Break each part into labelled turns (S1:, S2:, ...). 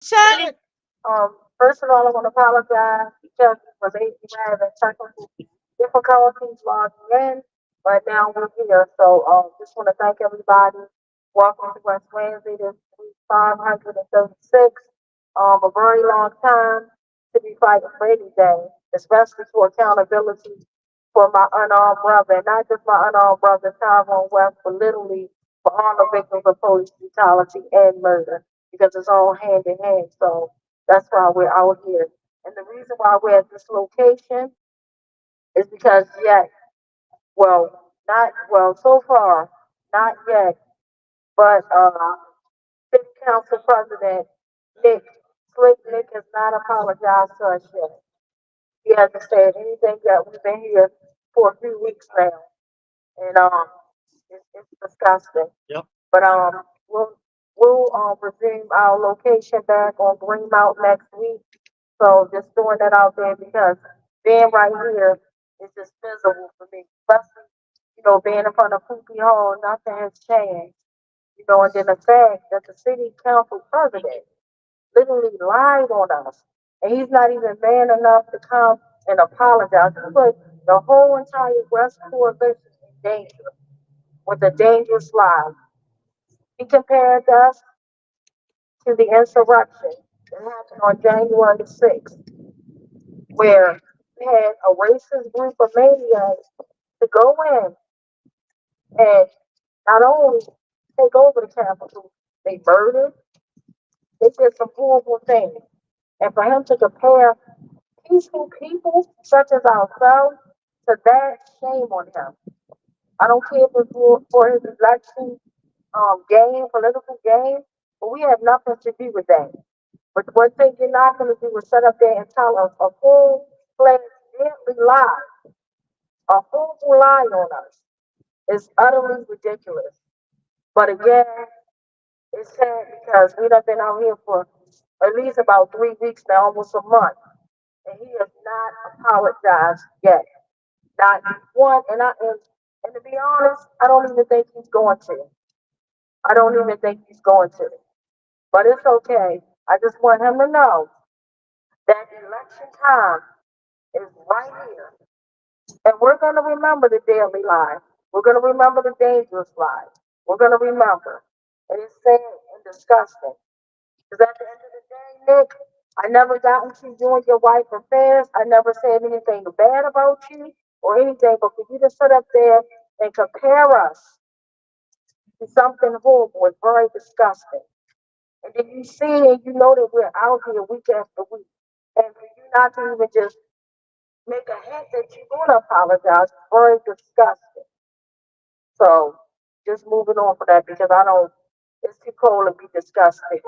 S1: Chat.
S2: First of all, I want to apologize because for maybe having technical difficulties logging in, but now we're here. So, just want to thank everybody. Welcome to West Wednesday. This is week 536. A very long time to be fighting for any day, especially for accountability for my unarmed brother, and not just my unarmed brother Tyrone West, but literally for all the victims of police brutality and murder, because it's all hand in hand. So that's why we're out here. And the reason why we're at this location is because yet, well, not well so far, not yet, but City Council President Nick Slick Nick has not apologized to us yet. He hasn't said anything yet. We've been here for a few weeks now, and it's disgusting.
S1: Yep.
S2: But we'll resume our location back on Greenmount next week. So just throwing that out there because being right here is just miserable for me. Especially, being in front of Poopy Hall, nothing has changed. And then the fact that the city council president literally lied on us. And he's not even man enough to come and apologize. He put the whole entire West Coalition in danger with a dangerous lie. He compared us to the insurrection that happened on January 6th, where we had a racist group of maniacs to go in and not only take over the Capitol, they murdered, they did some horrible things. And for him to compare peaceful people such as ourselves to that, shame on him. I don't care if it's for his election gain, political gain, but we have nothing to do with that. But one thing you're not going to do is sit up there and tell us a full-fledged, deadly lie, a full lie on us. It's utterly ridiculous. But again, it's sad because we have been out here for at least about 3 weeks now, almost a month, and he has not apologized yet. Not one, and to be honest, I don't even think he's going to. I don't even think he's going to. But it's okay. I just want him to know that election time is right here. And we're going to remember the daily lies. We're going to remember the dangerous lies. We're going to remember. And it's sad and disgusting. Because at the end of the day, Nick, I never got into you and your wife affairs. I never said anything bad about you or anything. But for you to sit up there and compare us to something horrible is very disgusting. And then you see and you know that we're out here week after week. And for you not to even just make a hint that you're going to apologize is very disgusting. So just moving on from that because I don't, it's too cold to be disgusted.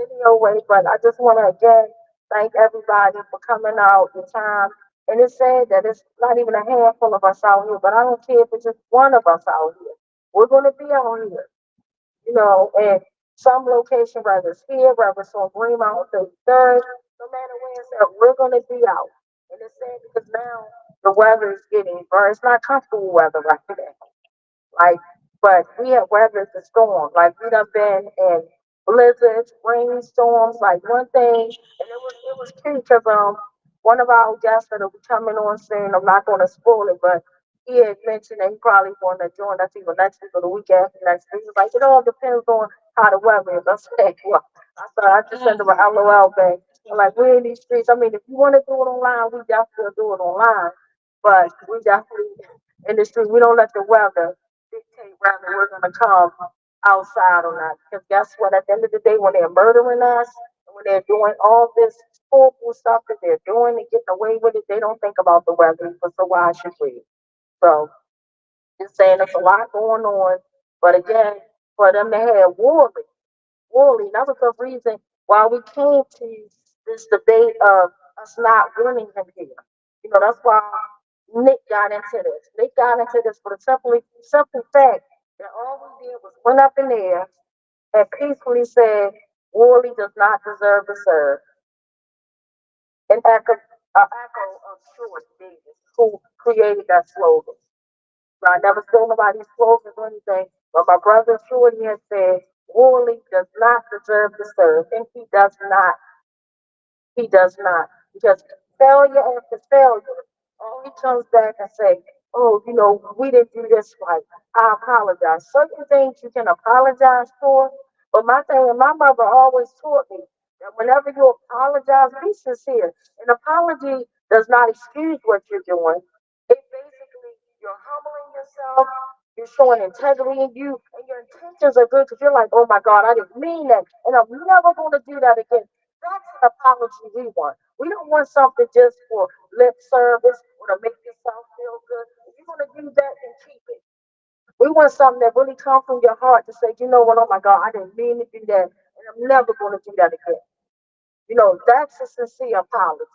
S2: Any old way, but I just want to again thank everybody for coming out the time. And it's sad that it's not even a handful of us out here, but I don't care if it's just one of us out here. We're going to be out here, and some location, whether it's here, whether it's on Greenmount 33rd, no matter where it's at, we're going to be out. And it's sad because now the weather is getting, or it's not comfortable weather right now. Like, but we have weathered the storm. Like we done been in blizzards, rainstorms. Like one thing, and it was cute because one of our guests that'll be coming on soon. I'm not going to spoil it, but he had mentioned that he probably want to join us either next week or the week after next week. He was like, it all depends on how the weather is. I said, well, I just sent him an LOL back. I'm like, we're in these streets. I mean, if you want to do it online, we definitely do it online. But we definitely in the streets. We don't let the weather dictate whether we're going to come outside or not. Because guess what? At the end of the day, when they're murdering us, and when they're doing all this horrible stuff that they're doing and getting away with it, they don't think about the weather. So why should we? So just saying there's a lot going on. But again, for them to have Worley, that was the reason why we came to this debate of us not winning him here. That's why Nick got into this. Nick got into this for the simple fact that all we did was went up in there and peacefully said, Worley does not deserve to serve. An echo of Stuart Davis, who created that slogan. I never stole nobody's slogans or anything, but my brother Shorty had said, Worley does not deserve to serve, and he does not. He does not. Because failure after failure, all he comes back and say, oh, we didn't do this right. I apologize. Certain things you can apologize for. But my thing, and my mother always taught me that whenever you apologize, be sincere. An apology does not excuse what you're doing. It basically, you're humbling yourself, you're showing integrity in you, and your intentions are good because you're like, oh my God, I didn't mean that. And I'm never going to do that again. That's an apology we want. We don't want something just for lip service or to make yourself feel good. If you're going to do that, then keep it. We want something that really comes from your heart to say, you know what, oh my God, I didn't mean to do that, and I'm never going to do that again. That's a sincere apology.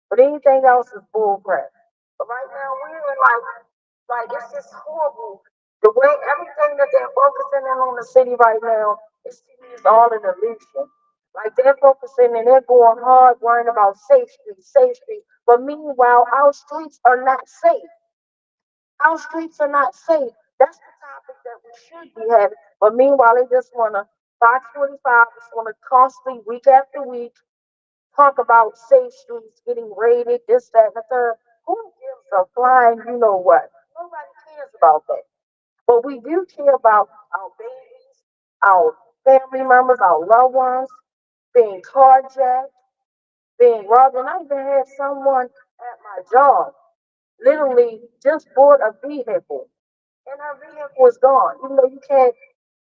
S2: But anything else is bull crap. But right now, we're in like it's just horrible. The way everything that they're focusing in on the city right now is to me is all an illusion. Like they're focusing and they're going hard, worrying about safe streets, safe streets. But meanwhile, our streets are not safe. Our streets are not safe. That's the topic that we should be having. But meanwhile, they just want to, Fox 45 just want to constantly, week after week, talk about safe streets getting raided, this, that, and the third. Who gives a flying you know what? Nobody cares about that. But we do care about our babies, our family members, our loved ones being carjacked, being robbed. And I even had someone at my job literally just bought a vehicle and her vehicle is gone. Even though you can't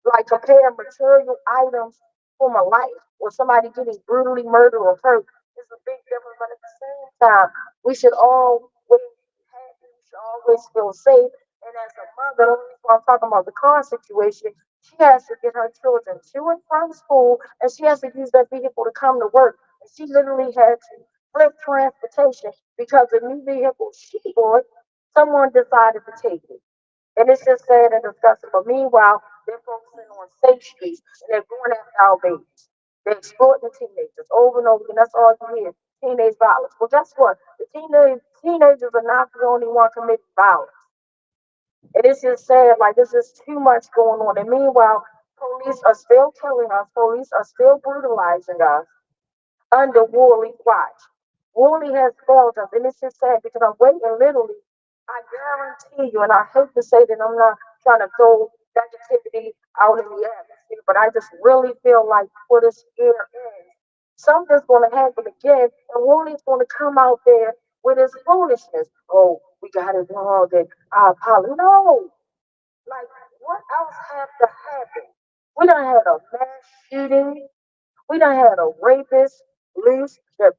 S2: like compare material items from a life or somebody getting brutally murdered or hurt. It's a big difference, but at the same time, we should always be happy. We should always feel safe. And as a mother, when I'm talking about the car situation, she has to get her children to and from school, and she has to use that vehicle to come to work. And she literally had to flip transportation because the new vehicle she bought, someone decided to take it. And it's just sad and disgusting. But meanwhile, they're focusing on safe streets and they're going after our babies. They're exploiting teenagers over and over again. That's all you hear. Teenage violence. Well, guess what? The teenagers are not the only one committing violence. And it's just sad. Like, there's just too much going on. And meanwhile, police are still killing us. Police are still brutalizing us under Worley's watch. Worley has failed us, and it's just sad because I'm waiting literally. I guarantee you, and I hate to say that I'm not trying to throw negativity out in the atmosphere, but I just really feel like for this year ends, something's going to happen again, and Worley's going to come out there with his foolishness. Oh, we got it wrong, and I apologize. No, like what else has to happen? We done had a mass shooting. We done had a rapist loose that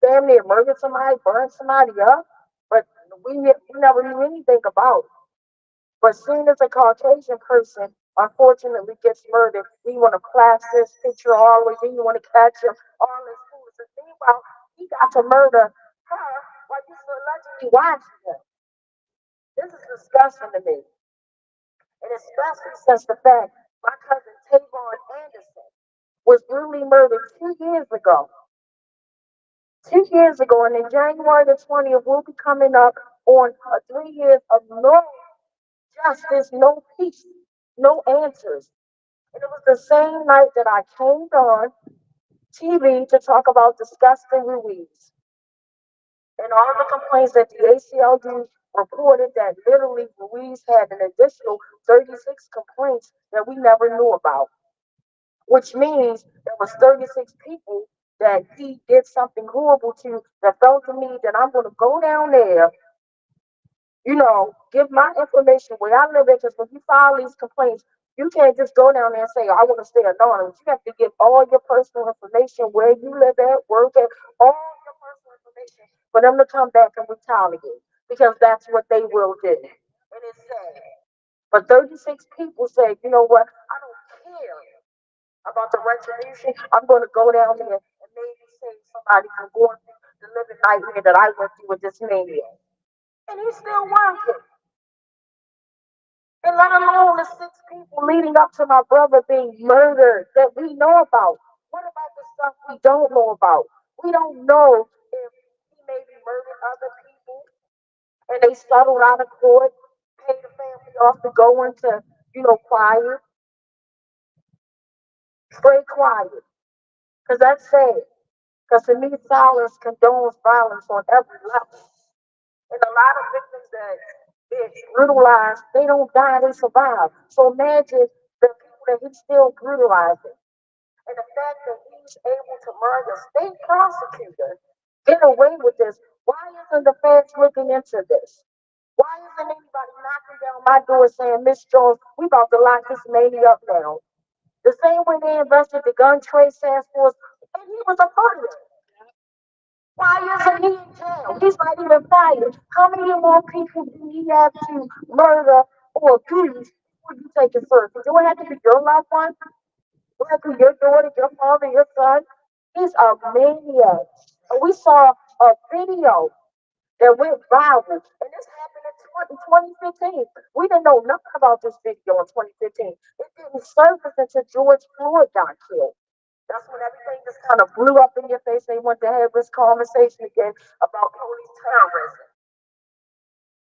S2: damn near murdered somebody, burned somebody up, but we never knew anything about it. But soon as a Caucasian person unfortunately gets murdered, we want to class this picture all the way, then you want to catch him, all this foolishness. Meanwhile, he got to murder her while you still allegedly watching him. This is disgusting to me. And especially since the fact my cousin Tavon Anderson was brutally murdered 2 years ago. 2 years ago, and in January the 20th, we'll be coming up on 3 years of no justice, no peace, no answers. And it was the same night that I came on TV to talk about disgusting Ruiz and all the complaints that the ACLU reported that literally Ruiz had an additional 36 complaints that we never knew about, which means there was 36 people that he did something horrible to that felt to me that I'm going to go down there, give my information where I live at. Because when you file these complaints, you can't just go down there and say, I want to stay anonymous. You have to give all your personal information, where you live at, work at, all your personal information for them to come back and retaliate because that's what they will do. And it's sad. But 36 people say, you know what? I don't care about the retribution. I'm going to go down there and maybe save somebody from going through the living nightmare that I went through with this maniac. And he's still working. And let alone the 6 people leading up to my brother being murdered that we know about. What about the stuff we don't know about? We don't know if he maybe murdered other people and they settled out of court, paid the family off to go into, choir. Stay quiet. Because that's sad. Because to me, silence condones violence on every level. And a lot of victims that get brutalized, they don't die, they survive. So imagine the people that he's still brutalizing. And the fact that he's able to murder state prosecutor, get away with this. Why isn't the feds looking into this? Why isn't anybody knocking down my door saying, Miss Jones, we about to lock this lady up now? The same way they invested the gun trade task force, and he was a part of it. Why isn't he in jail? He's not even fired. How many more people do he have to murder or abuse before you take it first? Do it have to be your loved one? Do it have to be your daughter, your father, your son? He's a maniac. And we saw a video that went viral, and this happened in 2015. We didn't know nothing about this video in 2015. It didn't surface until George Floyd got killed. That's when everything just kind of blew up in your face. They wanted to have this conversation again about police terrorism.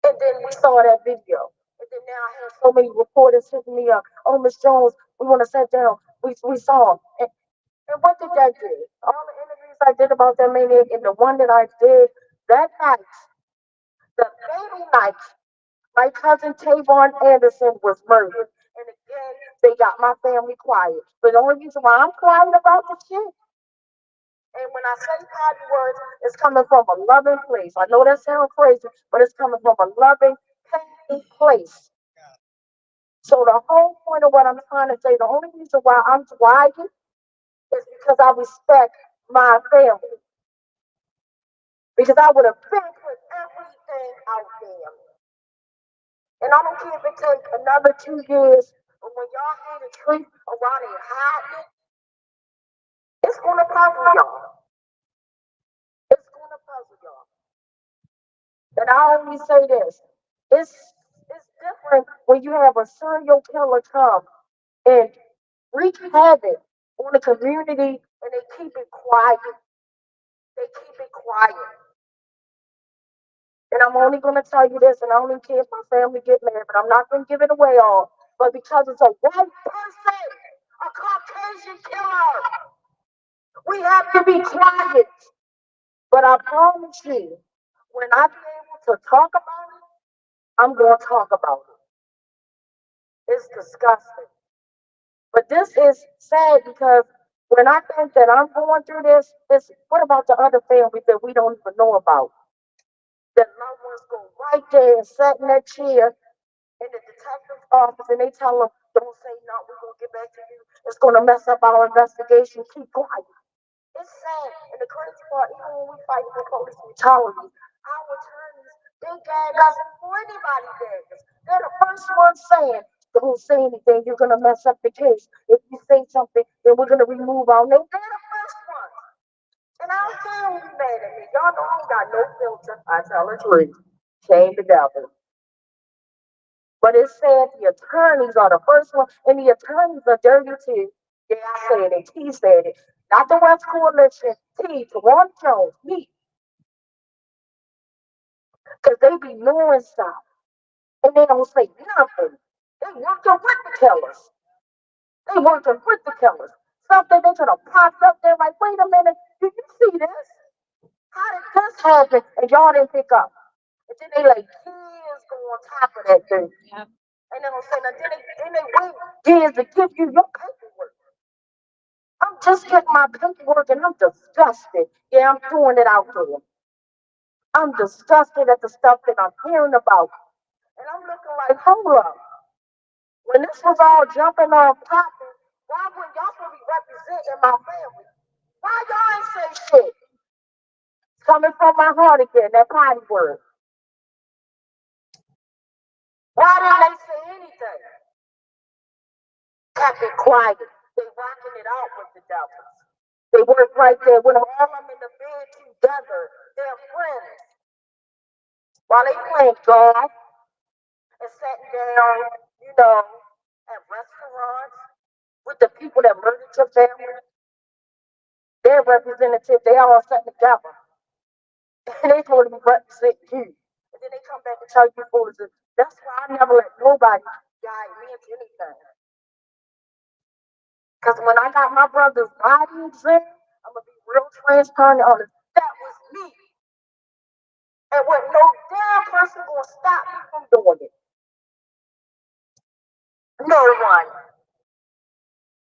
S2: And then we saw that video. And then now I have so many reporters hitting me up. Oh, Miss Jones, we want to sit down. We saw him. And what did that do? All the interviews I did about that maniac and the one that I did that night, the fatal night, my cousin Tavon Anderson was murdered. And again, they got my family quiet. But the only reason why I'm quiet about this shit, and when I say potty words, it's coming from a loving place. I know that sounds crazy, but it's coming from a loving, kind place. So the whole point of what I'm trying to say, the only reason why I'm quiet is because I respect my family. Because I would have been put everything out there. And I don't care if it takes another 2 years, but when y'all hear the truth of why they hiding it, it's gonna puzzle y'all. It's gonna puzzle y'all. And I only say this. It's different when you have a serial killer come and wreak havoc on the community and they keep it quiet. They keep it quiet. And I'm only gonna tell you this, and I don't even care if my family get mad, but I'm not gonna give it away all. But because it's a white person, a Caucasian killer, we have to be quiet. But I promise you, when I be able to talk about it, I'm gonna talk about it. It's disgusting. But this is sad because when I think that I'm going through this, it's what about the other families that we don't even know about? That loved ones go right there and sat in that chair in the detective's office and they tell them, don't say nothing, we're going to get back to you. It's going to mess up our investigation. Keep quiet. It's sad. And the crazy part, even when we fight for police brutality, our attorneys, they gag us before anybody gags us. They're the first ones saying, don't say anything, you're going to mess up the case. If you say something, then we're going to remove our name. They're the first ones. And I don't care who be mad at me. Y'all know I don't got no filter. I tell the truth. Shame the devil. But it said the attorneys are the first one, and the attorneys are dirty too. Yeah, I said it. He said it. Not the West Coalition. T. Tawana Jones. Me. Because they be knowing stuff. And they don't say nothing. They working with the killers. They working with the killers. Something they could have popped up there like, wait a minute, did you see this? How did this happen? And y'all didn't pick up. And then they like years go on top of that thing. Yep. And then I'm saying, then they wait years to give you your paperwork. I'm just getting my paperwork and I'm disgusted. Yeah, I'm throwing it out there. I'm disgusted at the stuff that I'm hearing about. And I'm looking like, hold up. When this was all jumping off popping, why would y'all supposed to be representing my family? Why y'all ain't say shit? It's coming from my heart again, that potty word. Why didn't they say anything? Kept it quiet. They rocking it out with the devils. They work right there with them all them in the bed together. They're friends. While they playing golf and sitting down, you know, at restaurants with the people that murdered your family, their representative, they all sitting together. And they told me represent you. And then they come back and tell you fools. That's why I never let nobody guide me into anything. Because when I got my brother's body exam, I'm gonna be real transparent on it. That was me. And with no damn person gonna stop me from doing it. No one.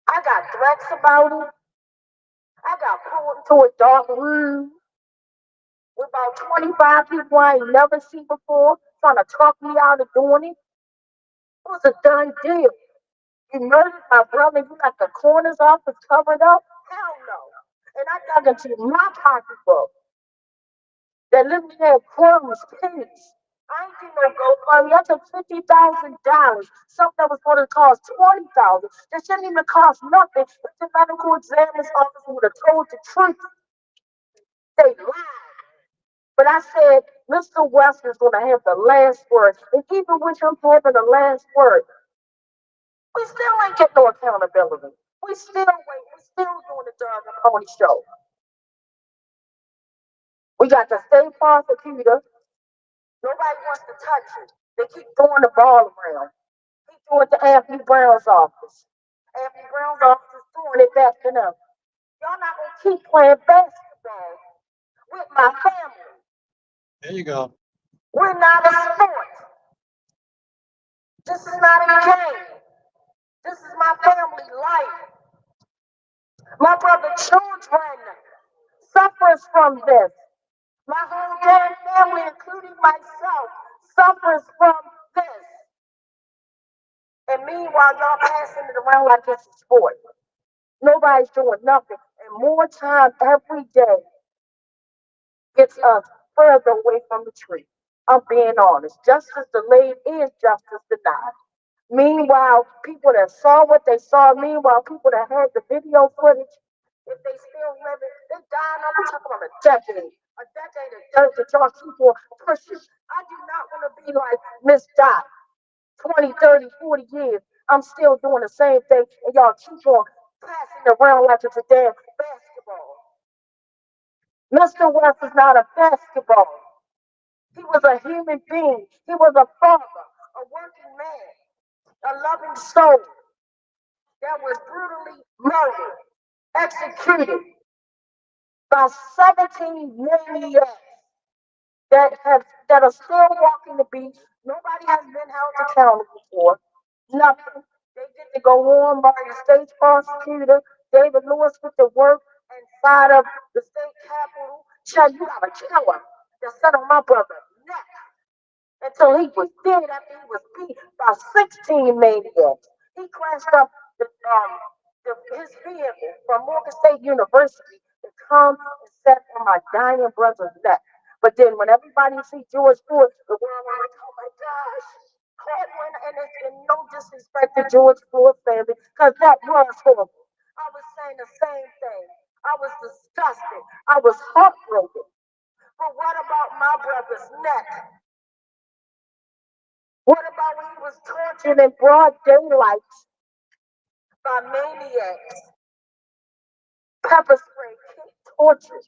S2: I got threats about it. I got pulled into a dark room with about 25 people I ain't never seen before trying to talk me out of doing it. It was a done deal. You murdered my brother, you got the corners off and covered up? Hell no. And I dug into my pocketbook that literally had crumbs, pennies. I ain't do no GoFundMe. I took $50,000, something that was going to cost $20,000. That shouldn't even cost nothing. But the medical examiner's office would have told the truth. They lied. But I said, Mr. West is going to have the last word. And even with him having the last word, we still ain't getting no accountability. We still wait. We still doing the dog and pony show. We got the state prosecutor. Nobody wants to touch it. They keep throwing the ball around. He threw it to Anthony Brown's office. Anthony Brown's office is throwing it back to them. Y'all not gonna keep playing basketball with my family.
S1: There you go.
S2: We're not a sport. This is not a game. This is my family life. My brother children suffers from this. My whole damn family, including myself, suffers from this. And meanwhile, y'all passing it around like it's a sport. Nobody's doing nothing. And more time every day gets us further away from the tree. I'm being honest. Justice delayed is justice denied. Meanwhile, people that saw what they saw, meanwhile, people that had the video footage, if they still living, they dying up. We're talking about a decade of dirt that y'all keep on pushing. I do not want to be like Miss Dot, 20, 30, 40 years. I'm still doing the same thing, and y'all keep on passing it around like it's a damn basketball. Mr. West is not a basketball. He was a human being. He was a father, a working man, a loving soul that was brutally murdered, executed by 17 maniacs that are still walking the beach. Nobody has been held accountable for nothing. They get to go on by the state prosecutor. David Lewis with the work inside of the state capitol. Chad, you got a killer that sat on my brother's neck until he was dead after he was beat by 16 maniacs. He crashed up his vehicle from Morgan State University to come and sat on my dying brother's neck. But then when everybody see George Floyd, the world was like, oh my gosh. And it's no disrespect to George Floyd family, because that was horrible. I was saying the same thing. I was disgusted. I was heartbroken. But what about my brother's neck? What about when he was tortured in broad daylight by maniacs? Pepper spray, torture.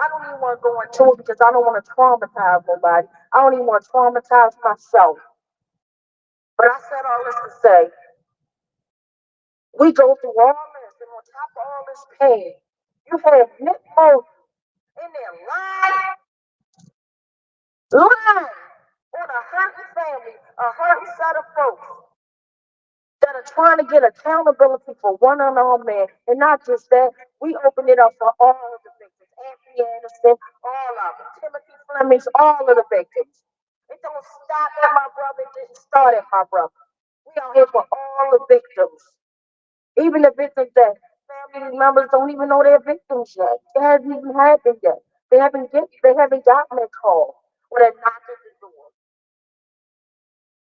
S2: I don't even want to go into it because I don't want to traumatize nobody. I don't even want to traumatize myself. But I said all this to say, we go through all this, and on top of all this pain, you have Nick Murphy in there lying on a hurting family, a hurting set of folks that are trying to get accountability for one unarmed man. And not just that, we open it up for all of the victims. Anthony Anderson, all of them. Timothy Flemings, all of the victims. It don't stop at my brother, it didn't start at my brother. We are here for all the victims. Even the victims that family members don't even know they're victims yet. It hasn't even happened yet. They haven't gotten that call. Or they're knocking at the door.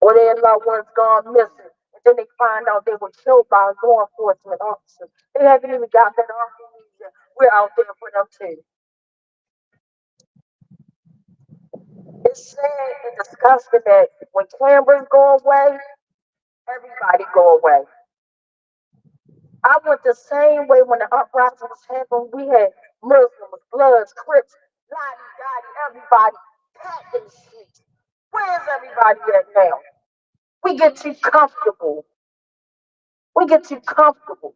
S2: Or their loved ones gone missing. And then they find out they were killed by law enforcement officers. They haven't even got that off the media. We're out there for them too. It's sad and disgusting that when cameras go away, everybody go away. I went the same way when the uprising was happening. We had Muslims, Bloods, Crips, Lottie, Dottie, everybody packed in the streets. Where's everybody at now? We get too comfortable. We get too comfortable.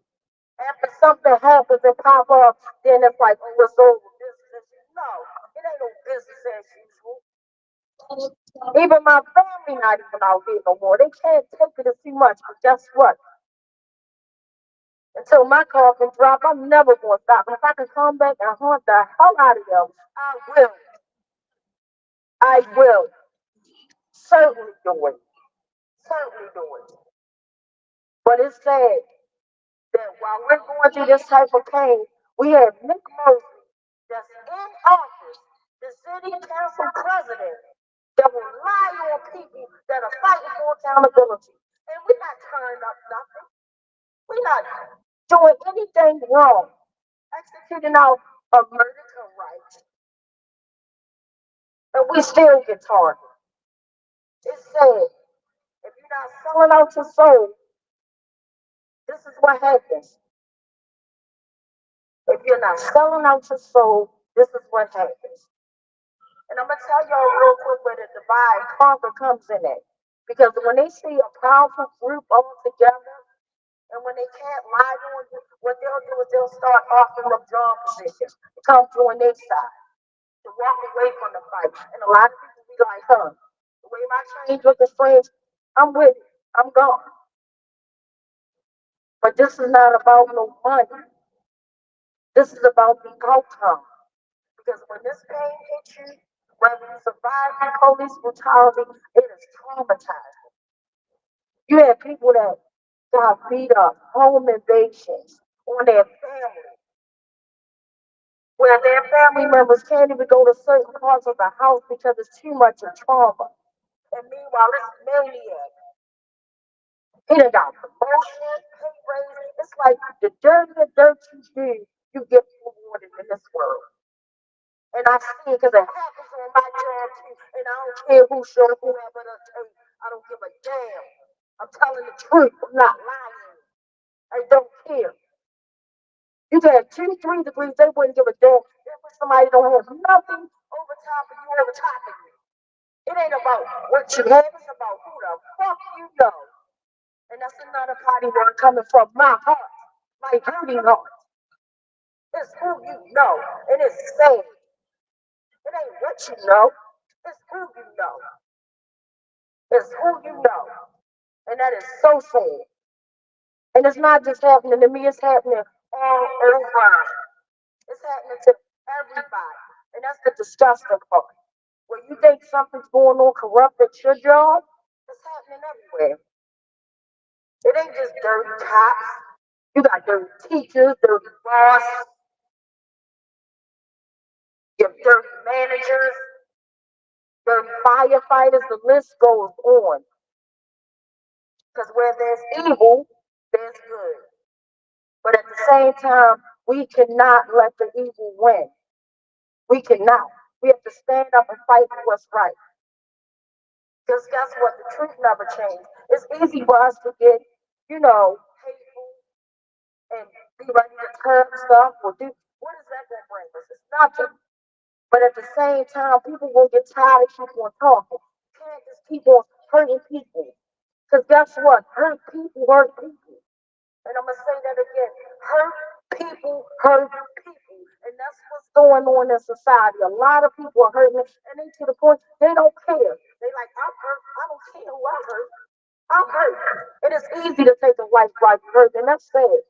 S2: After something happens and pop up, then it's like, oh, it's over. Business as usual. No, it ain't no business as usual. Even my family not even out here no more. They can't take it too much. But guess what? Until my coffin drop, I'm never going to stop. If I can come back and haunt the hell out of them, I will. I will. Certainly do it. Certainly do it. But it's sad that while we're going through this type of pain, we have Nick Mosley that's in office, the city council president, that will lie on people that are fighting for accountability. And we're not turning up nothing. We're not doing anything wrong. Executing out a murder to rights. And we still get targeted. It's sad. If you're not selling out your soul, this is what happens. If you're not selling out your soul, this is what happens. And I'm gonna tell y'all real quick where the divide conquer comes in at. Because when they see a powerful group all together, and when they can't lie on you, what they'll do is they'll start offering them job positions to come join their side, to walk away from the fight. And a lot of people be like, huh, the way my change looking strange, I'm with it. I'm gone. But this is not about no money. This is about the outcome. Because when this pain hits you, whether you survive the police brutality, it is traumatizing. You have people that got beat up, home invasions on their family, where their family members can't even go to certain parts of the house because it's too much of trauma. And meanwhile, this maniac, he done got promotion, pay raise. It's like the dirtier dirt you do, you get rewarded in this world. And I see it because it happens on my job too. And I don't care who shows whoever to take. I don't give a damn. I'm telling the truth. I'm not lying. I don't care. You can have 2, 3 degrees. They wouldn't give a damn. If somebody don't have nothing over top of you, over top of you. It ain't about what you have. It's about who the fuck you know. And that's another party word coming from my heart, my hurting heart. It's who you know. And it's sad. It ain't what you know. It's who you know. It's who you know. And that is so sad. And it's not just happening to me, it's happening all over. It's happening to everybody. And that's the disgusting part. When you think something's going on corrupt at your job, it's happening everywhere. It ain't just dirty cops. You got dirty teachers, dirty boss, you have dirty managers, dirty firefighters, the list goes on. Because where there's evil, there's good. But at the same time, we cannot let the evil win. We cannot. We have to stand up and fight for what's right. Because guess what? The truth never changes. It's easy for us to get, hateful and be ready to turn stuff or do. What is that going to bring us? It's nothing. But at the same time, people will get tired of keep on talking. You can't just keep on hurting people. Because guess what? Hurt people hurt people. And I'm gonna say that again. Hurt people hurt people. And that's what's going on in society. A lot of people are hurting and they to the point they don't care. They like, I'm hurt. I don't care who I hurt. I'm hurt. It is easy to take a life like hurt, and that's sad.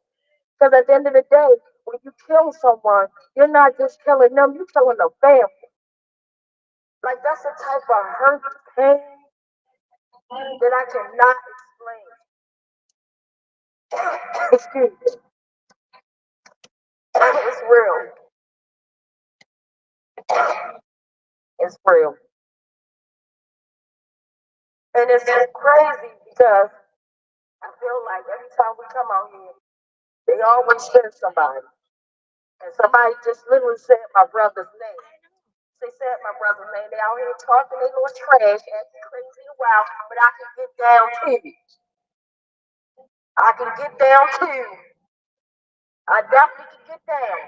S2: Because at the end of the day, when you kill someone, you're not just killing them, you're killing a family. Like that's a type of hurt, pain that I cannot explain. Excuse me. It's real. It's real. And it's so crazy because I feel like every time we come out here, they always send somebody. And somebody just literally said my brother's name. They said my brother's name. They out here talking they little trash, acting crazy and wild, but I can get down too. I can get down too. I definitely can get down.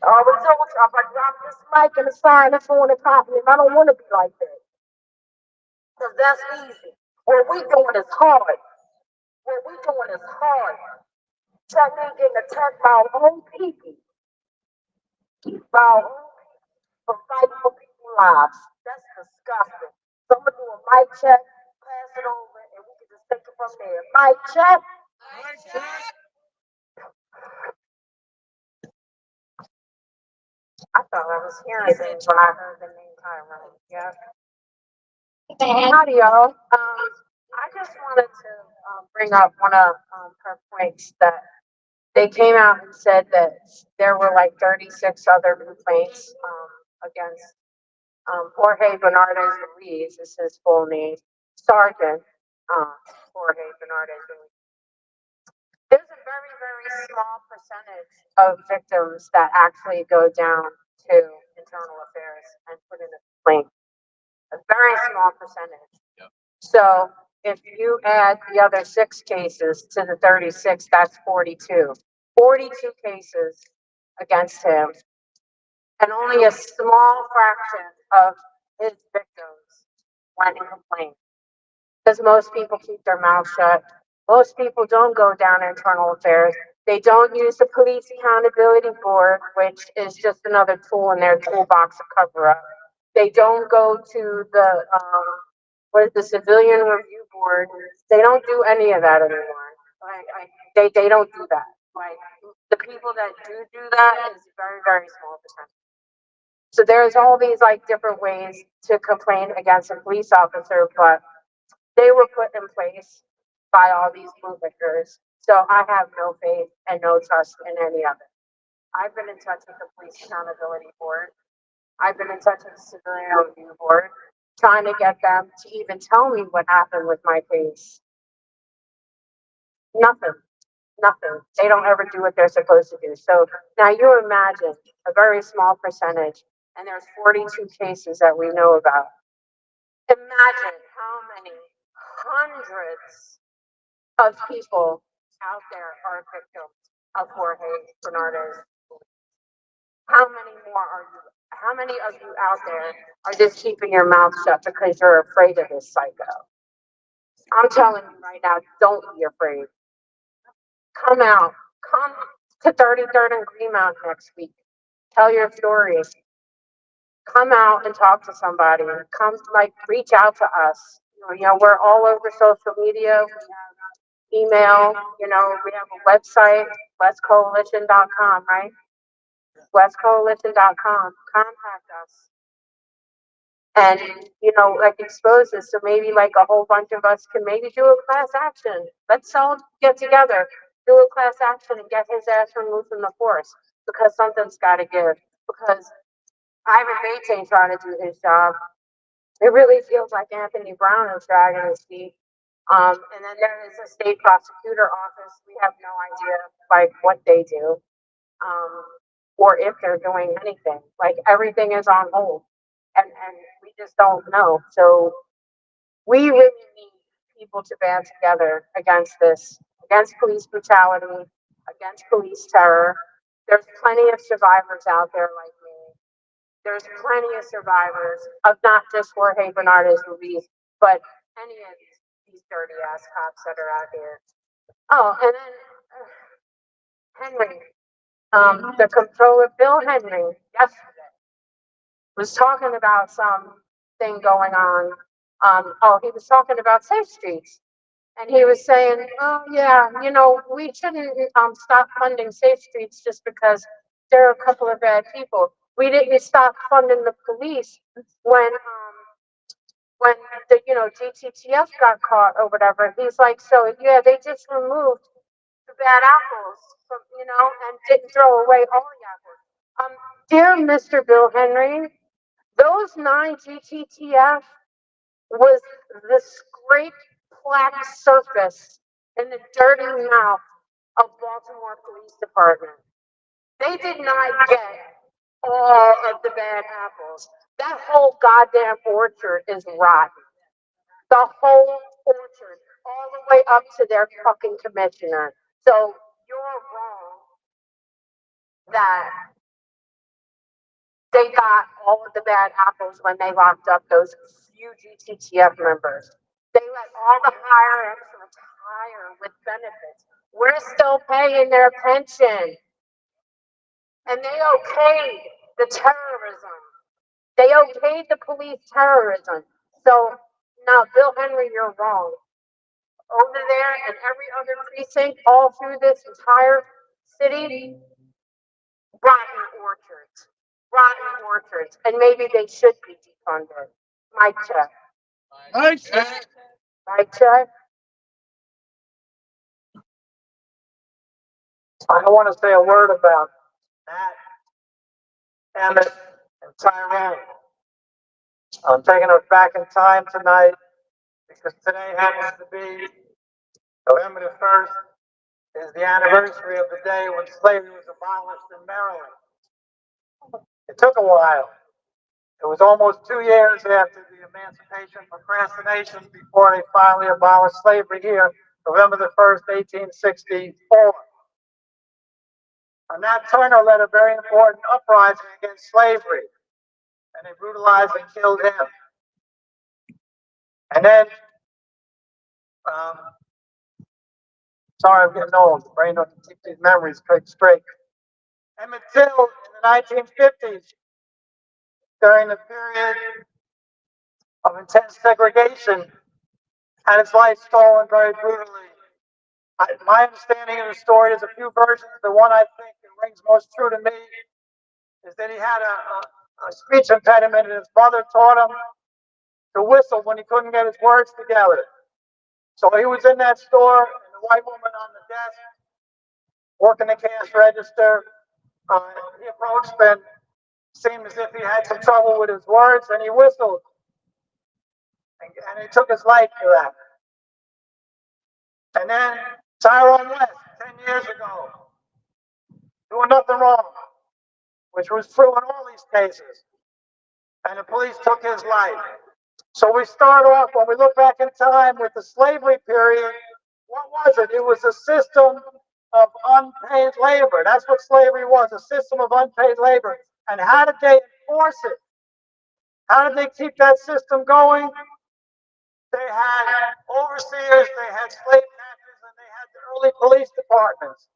S2: I always told you, if I drop this mic and the sign that's on the top, and I don't want to be like that. Because that's easy. What we doing is hard. What we doing is hard. Technique getting attacked by our own people, by our own for fighting for people's lives. That's disgusting. So I'm gonna do a mic check, pass it over, and we can just take it from there. Mic check. I thought I was hearing things when I heard the name Tyrone. Yeah. Howdy, y'all. I just wanted to bring up one of her points that they came out and said that there were like 36 other complaints against Jorge Bernardes Ruiz is his full name, Sergeant Jorge Bernardes Ruiz. There's a very, very small percentage of victims that actually go down to internal affairs and put in a complaint. A very small percentage. So if you add the other 6 cases to the 36, that's 42. 42 cases against him, and only a small fraction of his victims went and complained. Because most people keep their mouth shut. Most people don't go down internal affairs. They don't use the police accountability board, which is just another tool in their toolbox of cover up. They don't go to the what is the civilian review board. They don't do any of that anymore. They don't do that. Like the people that do that is very, very small percentage. So there's all these like different ways to complain against a police officer, but they were put in place by all these bootlickers. So I have no faith and no trust in any of it. I've been in touch with the Police Accountability Board. I've been in touch with the Civilian Review Board, trying to get them to even tell me what happened with my case. Nothing. Nothing. They don't ever do what they're supposed to do. So now you imagine a very small percentage, and there's 42 cases that we know about. Imagine how many hundreds of people out there are victims of Jorge Bernardes. How many more are you? How many of you out there are just keeping your mouth shut because you're afraid of this psycho? I'm telling you right now, don't be afraid. Come out. Come to 33rd and Greenmount next week. Tell your story. Come out and talk to somebody. Come, like, reach out to us. We're all over social media. We have email. We have a website, westcoalition.com, right? Westcoalition.com. Contact us. And, like expose this. So maybe like a whole bunch of us can maybe do a class action. Let's all get together, do a class action and get his ass removed from the force, because something's got to give. Because Ivan Bates ain't trying to do his job. It really feels like Anthony Brown is dragging his feet. And then there is a state prosecutor office. We have no idea like what they do, or if they're doing anything. Like everything is on hold, and we just don't know. So we really need people to band together against this, against police brutality, against police terror. There's plenty of survivors out there like me. There's plenty of survivors of not just Jorge Bernardes Ruiz, but any of these dirty ass cops that are out here. Oh, and then Henry, the comptroller Bill Henry, yesterday was talking about something going on. He was talking about Safe Streets. And he was saying, oh, yeah, we shouldn't stop funding Safe Streets just because there are a couple of bad people. We didn't stop funding the police when the GTTF got caught or whatever. He's like, so yeah, they just removed the bad apples from and didn't throw away all the apples. Dear Mr. Bill Henry, those 9 GTTF was the scraped black surface in the dirty mouth of Baltimore Police Department. They did not get all of the bad apples. That whole goddamn orchard is rotten. The whole orchard, all the way up to their fucking commissioner. So you're wrong that they got all of the bad apples when they locked up those few GTTF members. They let all the higher ups retire. retire with benefits. We're still paying their pension. And they okayed the terrorism. They okayed the police terrorism. So now, Bill Henry, you're wrong. Over there and every other precinct, all through this entire city, rotten orchards. Rotten orchards. And maybe they should be defunded. Mic check.
S1: Mic check.
S2: Mic check.
S3: I want to say a word about Matt, Emmett, and Tyrone. I'm taking us back in time tonight because today happens to be November the 1st is the anniversary of the day when slavery was abolished in Maryland. It took a while. It was almost 2 years after the Emancipation Procrastination before they finally abolished slavery here, November the 1st, 1864. And Nat Turner led a very important uprising against slavery, and they brutalized and killed him. And then, sorry, I'm getting old. The brain doesn't keep these memories straight. Emmett Till in the 1950s, during the period of intense segregation, had his life stolen very brutally. My understanding of the story, there's a few versions. The one I think that rings most true to me is that he had a speech impediment, and his brother taught him to whistle when he couldn't get his words together. So he was in that store, and the white woman on the desk, working the cash register, he approached and seemed as if he had some trouble with his words, and he whistled. And he took his life for that. And then Tyrone West, 10 years ago, doing nothing wrong, which was true in all these cases. And the police took his life. So we start off, when we look back in time with the slavery period, what was it? It was a system of unpaid labor. That's what slavery was, a system of unpaid labor. And how did they enforce it? How did they keep that system going? They had overseers, they had slave catchers, and they had the early police departments.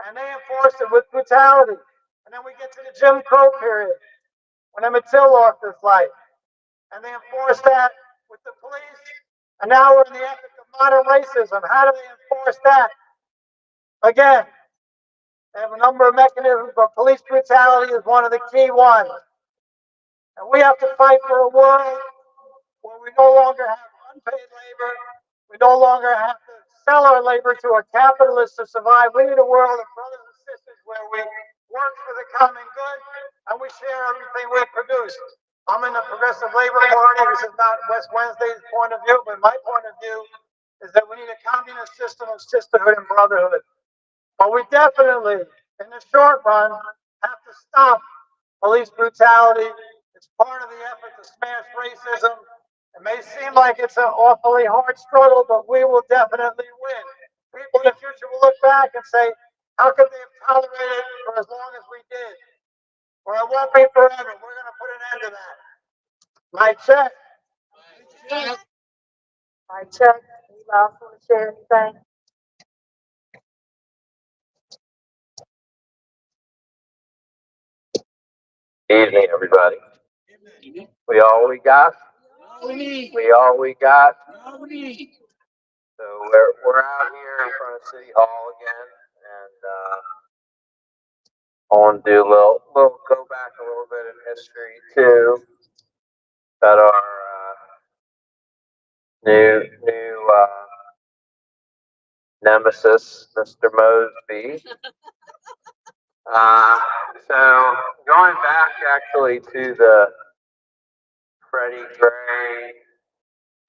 S3: And they enforced it with brutality. And then we get to the Jim Crow period, when Emmett Till lost his life. And they enforced that with the police. And now we're in the epoch of modern racism. How do they enforce that? Again, they have a number of mechanisms, but police brutality is one of the key ones. And we have to fight for a world where we no longer have unpaid labor. We no longer have to sell our labor to a capitalist to survive. We need a world of brothers and sisters where we work for the common good and we share everything we produce. I'm in the Progressive Labor Party. This is not West Wednesday's point of view, but my point of view is that we need a communist system of sisterhood and brotherhood. But we definitely, in the short run, have to stop police brutality. It's part of the effort to smash racism. It may seem like it's an awfully hard struggle, but we will definitely win. People in the future will look back and say, how could they have tolerated it for as long as we did? Well, it won't be forever. We're going to put an end to that. Mic check.
S2: Mic check. Anybody else want to share anything?
S4: Evening, everybody. We all we got. We all we got. So we're out here in front of City Hall again, and I want to do a little go back a little bit in history too. About our new nemesis, Mr. Mosby. So going back actually to the Freddie Gray,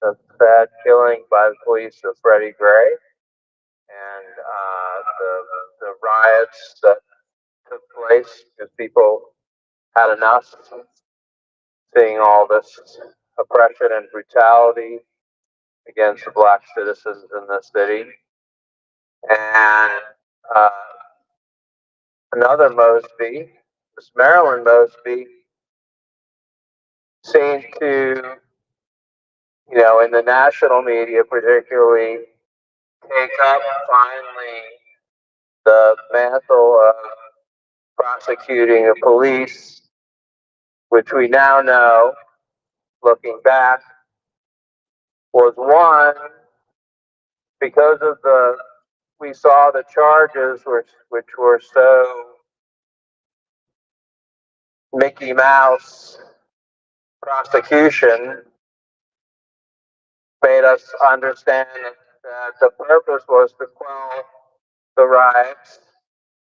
S4: the sad killing by the police of Freddie Gray, and the riots that took place because people had enough seeing all this oppression and brutality against the black citizens in the city. And another Mosby, this Marilyn Mosby, seemed to, in the national media particularly, take up finally the mantle of prosecuting the police, which we now know, looking back, was one, because of we saw the charges which were so Mickey Mouse prosecution, made us understand that the purpose was to quell the riots,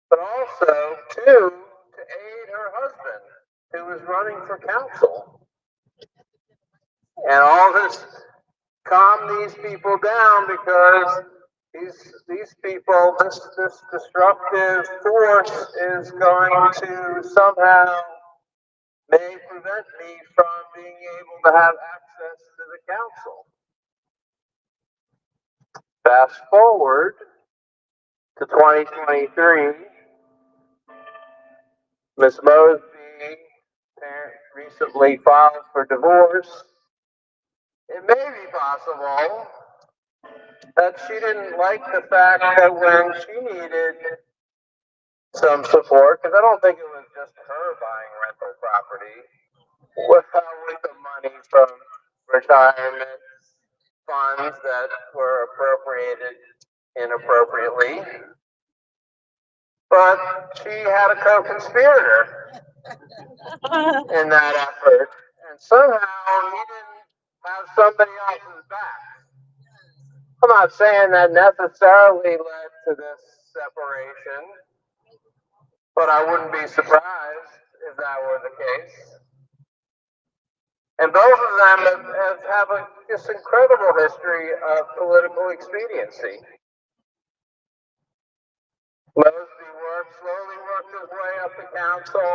S4: but also, two, to aid her husband, who was running for council. And all this calmed these people down because these people, this destructive force is going to somehow may prevent me from being able to have access to the council. Fast forward to 2023, Ms. Mosby recently filed for divorce. It may be possible that she didn't like the fact that when she needed some support, because I don't think it was just her buying rental property, with the money from retirement funds that were appropriated inappropriately, but she had a co-conspirator in that effort, and somehow he didn't have somebody else's back. I'm not saying that necessarily led to this separation, but I wouldn't be surprised if that were the case. And both of them have this incredible history of political expediency. Mosby slowly worked his way up to council.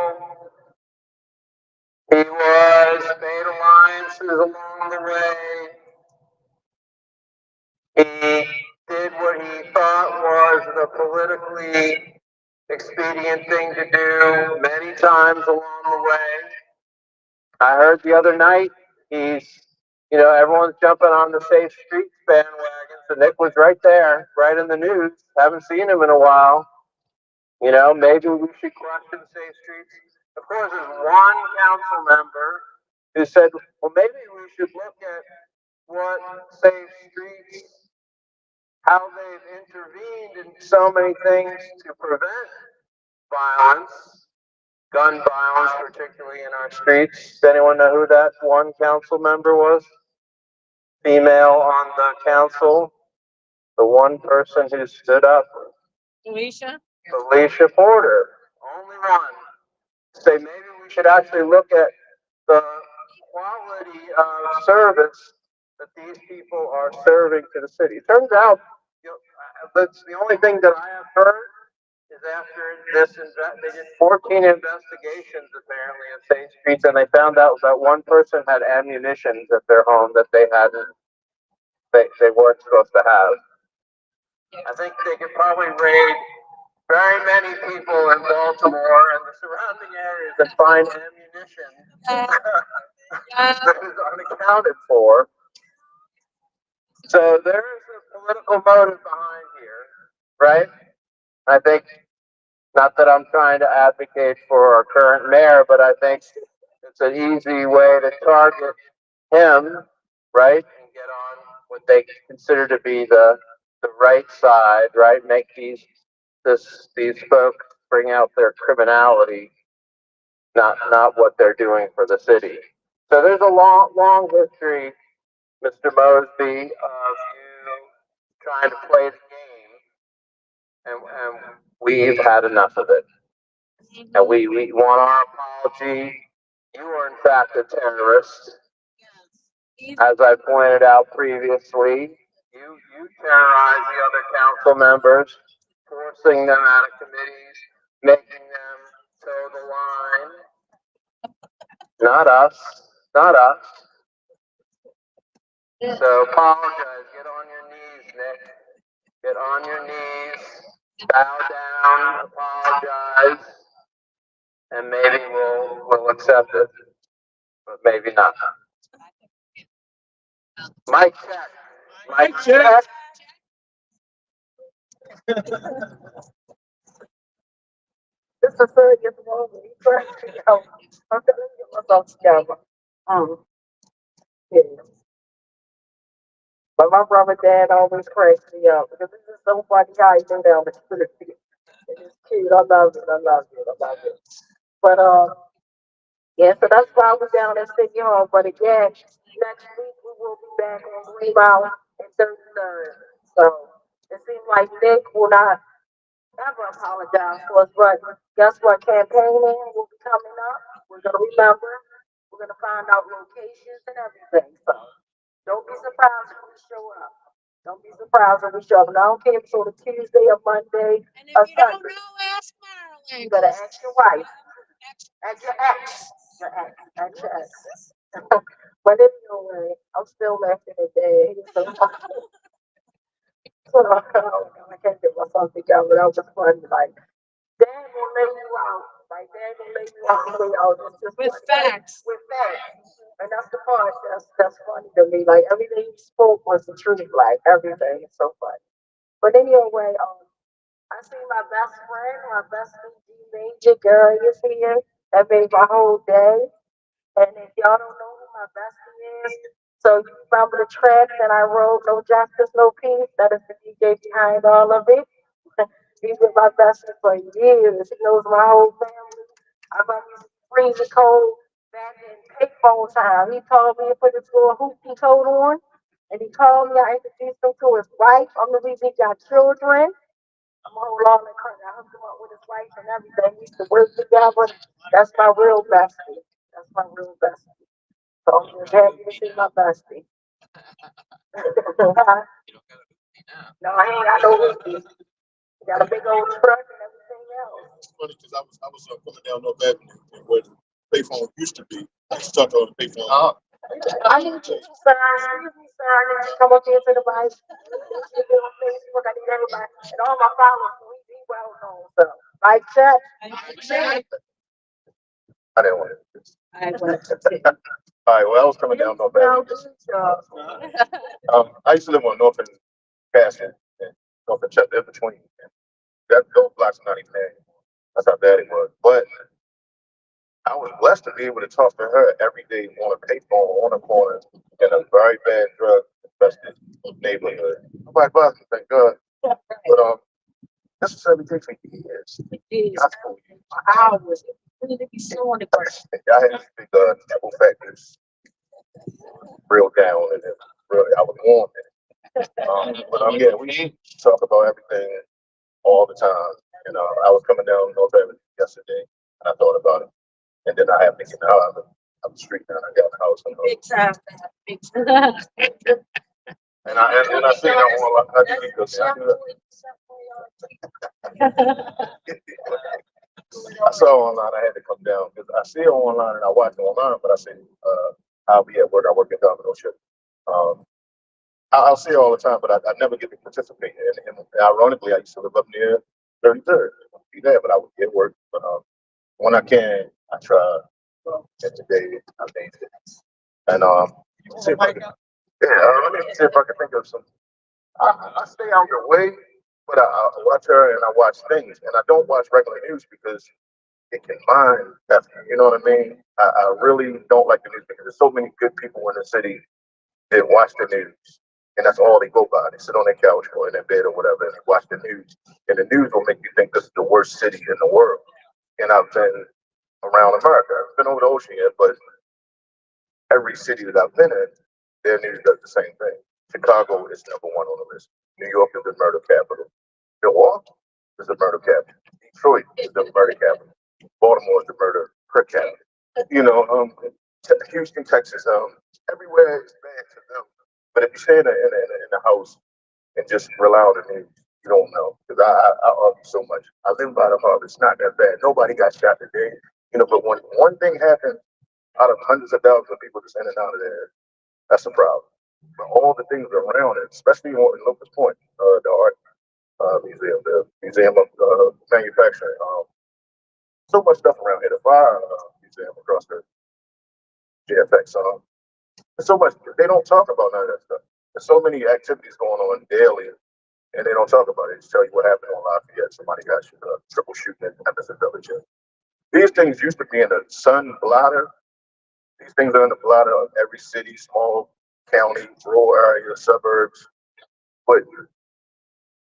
S4: He made alliances along the way. He did what he thought was the politically expedient thing to do many times along the way. I heard the other night everyone's jumping on the Safe Streets bandwagon. So Nick was right there, right in the news. Haven't seen him in a while. Maybe we should question Safe Streets. Of course, there's one council member who said, well, maybe we should look at what Safe Streets, how they've intervened in so many things to prevent violence, gun violence, particularly in our streets. Does anyone know who that one council member was? Female on the council, the one person who stood up. Alicia Porter, only one. Say maybe we should actually look at the quality of service that these people are serving to the city. It turns out, that's the only thing that I have heard is after they did 14 investigations apparently at Safe Streets, and they found out that one person had ammunition at their home that they weren't supposed to have. I think they could probably raid very many people in Baltimore and the surrounding areas and find ammunition that is unaccounted for. So there is a political motive behind here, right? I think, not that I'm trying to advocate for our current mayor, but I think it's an easy way to target him, right? And get on what they consider to be the right side, right? Make these folks bring out their criminality, not what they're doing for the city. So there's a long history, Mr. Mosby, of you trying to play the game, and we've had enough of it. And we want our apology. You were in fact a terrorist. As I pointed out previously, you terrorized the other council members, forcing them out of committees, making them toe the line. Not us. So apologize. Get on your knees, Nick. Get on your knees. Bow down. Apologize. And maybe we'll accept it. But maybe not. Mic check.
S2: This is serious moment. He cracks me out. I'm telling you, myself together. Mm, yeah. But my brother dad always cracks me up because this is so funny how he go down the street. And it's cute. I love it. I love it. I love it. But yeah, so that's why we're down at City Hall. But again, next week we will be back on Green Mountain and 33rd. So it seems like Nick will not ever apologize to us. But guess what? Campaigning will be coming up. We're gonna remember. We're gonna find out locations and everything. So don't be surprised when we show up. Don't be surprised when we show up. And I don't care if it's on a Tuesday or Monday
S1: And
S2: or
S1: if you don't
S2: Sunday.
S1: know, ask Marilyn.
S2: You better ask your wife. Ask your ex. Your ex. Ask your ex. But anyway, I'm still laughing at that. He was so funny. So, I can't get myself together. That was just funny. Like, Dad will lay you out. Like, Dad will lay you out and lay out. It's just
S1: With
S2: funny.
S1: facts.
S2: With facts. And that's the part that's funny to me. Like, everything you spoke was the truth. Like, everything. It's so funny. But anyway, I see my best friend, my best friend G Major girl is here. That made my whole day. And if y'all don't know who my bestie is, so you remember the track that I wrote, No Justice, No Peace? That is the DJ behind all of it. He's been my bestie for years. He knows my whole family. I remember he used to freeze cold back in payphone time. He told me to put his little hoopty coat on. And he called me, I introduced him to his wife. I'm the reason he got children. I'm a whole lot of credit. I hooked him up with his wife and everything. We used to work together. That's my real bestie. That's my real bestie. So I'm just happy to see my bestie. No, I ain't got no rookies. Got a big old truck and everything else.
S5: It's funny because I was coming down North Avenue and where the payphone used to be. I used to talk on the payphone.
S2: I need you, sir. Excuse me, sir. I need you to come up here to the mic. You do on Facebook. I need everybody and all my followers. So we be well known. So, mic check.
S5: I didn't want to.
S2: I want
S5: All right, well, I was coming down North Avenue. I used to live on North and Castle and North and Chester in between. That those blocks are not even there. That's how bad it was. But I was blessed to be able to talk to her every day on a payphone on a corner in a very bad drug infested neighborhood. Nobody bothered me, thank God. But this was every day for years.
S2: Hours. We need to be slowing the person.
S5: I had these big triple factors real down and then really I was warm. But yeah, we talk about everything all the time. And I was coming down North Avenue yesterday and I thought about it. And then I have to get out of the street now. I got a house.
S2: Big time. Big time.
S5: And I see that all I do because I saw online I had to come down because I see it online and I watch it online, but I say I'll be at work. I work at Domino Ship. I'll see it all the time, but I never get to participate. And ironically, I used to live up near 33rd. Be there, but I would get work. But when I can, I try. And today I made it. And see if I can, let me see if I can think of some. I stay out the way, but I watch her and I watch things, and I don't watch regular news because it can mind after you. You know what I mean? I really don't like the news because there's so many good people in the city that watch the news, and that's all they go by. They sit on their couch or in their bed or whatever, and they watch the news, and the news will make you think this is the worst city in the world. And I've been around America. I've been over the ocean yet, but every city that I've been in, their news does the same thing. Chicago is number one on the list. New York is the murder capital. Milwaukee is the murder capital. Detroit is the murder capital. Baltimore is the murder per capita. You know, Houston, Texas, everywhere is bad to them. But if you stay in the house and just rely on the news, you don't know. Because I argue so much. I live by the hub. It's not that bad. Nobody got shot today. You know, but when one thing happens out of hundreds of thousands of people just in and out of there, that's a problem. But all the things around it, especially in Locust Point, the art museum, the museum of manufacturing, so much stuff around here. The fire museum across the JFX. There's so much they don't talk about none of that stuff. There's so many activities going on daily and they don't talk about it. They just tell you what happened on Lafayette. Somebody got triple shooting at Henderson Village. These things used to be in the sun blotter. These things are in the blotter of every city, small county, rural area, suburbs. But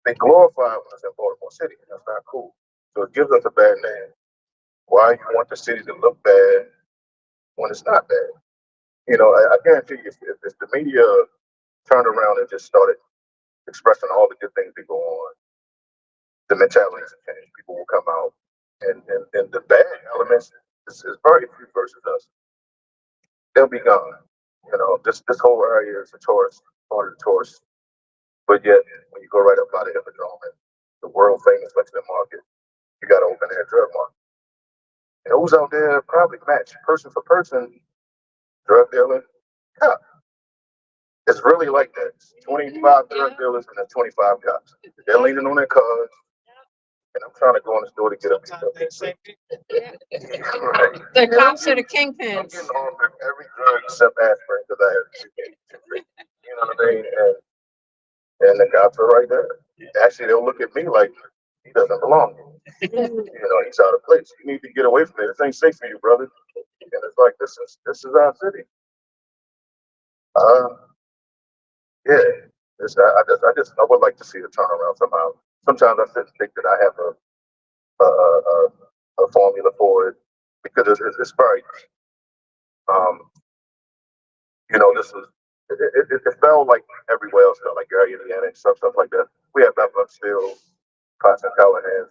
S5: they glorify when it's in Baltimore City. That's not cool. So it gives us a bad name. Why you want the city to look bad when it's not bad? You know, I guarantee you, if the media turned around and just started expressing all the good things that go on, the mentality will change. People will come out, and the bad elements is very few versus us. They'll be gone. You know, this whole area is a tourist, part of the tourist. But yet, when you go right up by the Hippodrome and the world famous Lexington Market, you got to open air drug market. And those out there probably match person for person, drug dealer, cop. It's really like that. 25 drug dealers and then 25 cops. They're leaning on their cars, and I'm trying to go in the store to get up. Right.
S6: The cops are the
S5: I'm
S6: kingpins.
S5: getting offered every drug except aspirin because I have to. You know what I mean? And the cops are right there. Actually, they'll look at me like he doesn't belong here. You know, he's out of place. You need to get away from it. This ain't safe for you, brother. And it's like this is our city. Yeah. I would like to see a turnaround somehow. Sometimes I sit and think that I have a formula for it because it's very deep. You know, it felt like everywhere else, felt like Gary, Indiana, and stuff like that. We have Bethlehem Steel, Patson Callahan's,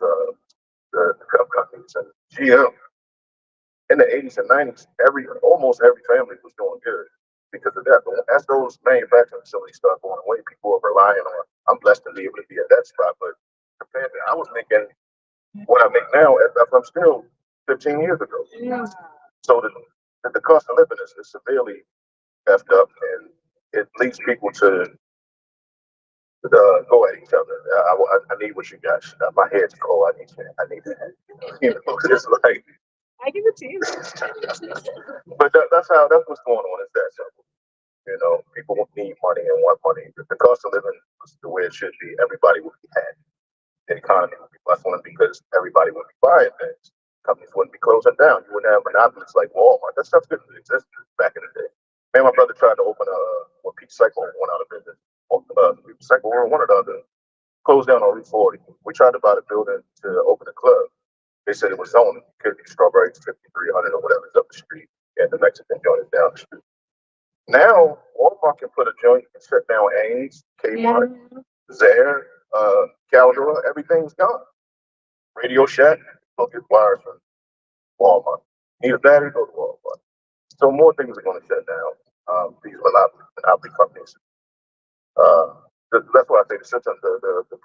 S5: the cup companies, and GM. In the 80s and 90s, almost every family was doing good because of that. But as those manufacturing facilities start going away, people are relying on. I'm blessed to be able to be at that spot, but compared to I was making what I make now at Bethlehem Steel 15 years ago. So the cost of living is severely effed up, and it leads people to go at each other. I need what you got. My head's cold. I need that. You know, it's like.
S6: I give it to you.
S5: But that's what's going on. Is that simple? You know, people need money and want money. If the cost of living was the way it should be, everybody would be happy. The economy would be bustling because everybody would be buying things. Companies wouldn't be closing down. You wouldn't have monopolies like Walmart. That stuff didn't exist back in the day. Me and my brother tried to open a Peach Cycle went out of business. Peach Cycle or one or the other closed down on Route 40. We tried to buy the building to open a club. They said it was zoning. Could be Strawberries 5300 or whatever is up the street, and the Mexican joint is down the street. Now Walmart can put a joint and shut down Ames, Kmart, Zare, Caldera. Everything's gone. Radio Shack, go get wires from Walmart. Need a battery, go to Walmart. So more things are going to shut down. These monopoly companies. That's why I say the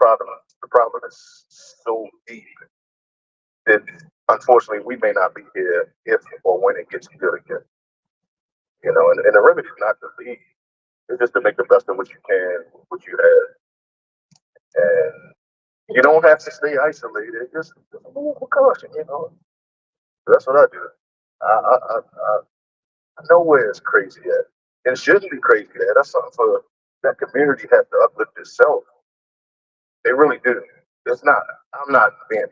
S5: problem is so deep that unfortunately we may not be here if or when it gets good again. You know, and the remedy is not to leave. It's just to make the best of what you can, what you have. And you don't have to stay isolated. Just move with caution, you know. That's what I do. I know where it's crazy at. It shouldn't be crazy at. That's something for that community has to uplift itself. They really do. It's not. I'm not being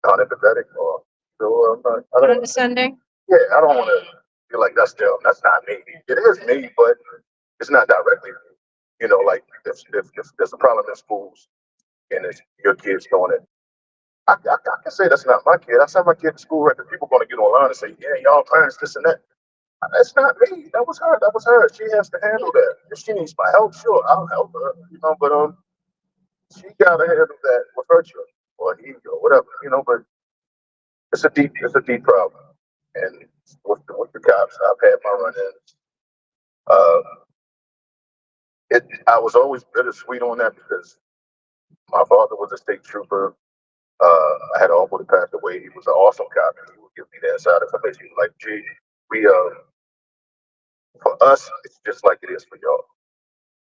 S5: unempathetic or so. I don't.
S6: Condescending?
S5: Yeah, I don't want to feel like that's not me. It is me, but it's not directly me. You know, like if there's a problem in schools and it's your kids doing it, I can say that's not my kid. I sent my kid to school, right? The people going to get online and say, yeah, y'all parents, this and that. That's not me. That was her. That was her. She has to handle that. If she needs my help, sure, I'll help her. You know, but she gotta handle that with her children or he or whatever. You know, but it's a deep problem. And with the cops, I've had my run-ins. I was always bittersweet on that because my father was a state trooper. I had an uncle that passed away. He was an awesome cop, and he would give me that side information. He was like, "Gee, we for us, it's just like it is for y'all."